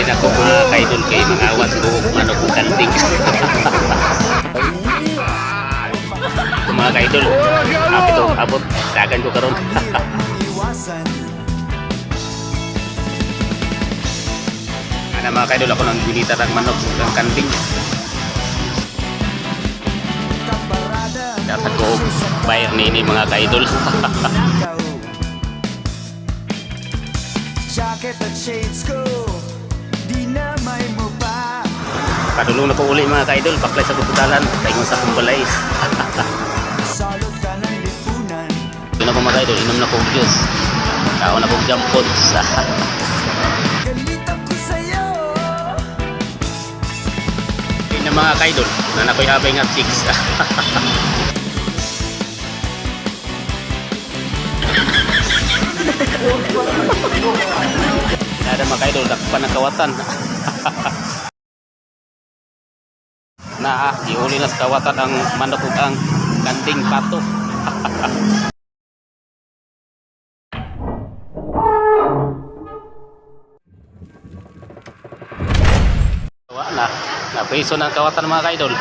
na ko mga kaidol kay mga awat buhok manok ug kanting. Mga kaidol, abot dagan ko karon. Ana mga kaidol, ako nang ginita ng manok ug kanting. Dapat ko bayar ni mga kaidol. Jacket at shades ko, di na may mo pa. Padulong na ko uli mga kaidol, paklay sa pagkutalan, taingon sa kumbalay. Salot ka ng lipunan. Yun na po mga kaidol, inom na po Diyos. Tao na po jampot. Galit ako sa'yo. Yun na mga kaidol, na nakoy abay nga chicks. Ada mga kaidol, dakpan ng kawatan. Ihuli na sa kawatan ang manok ug ang kanting pato. Wala na, na-priso ng kawatan mga kaidol.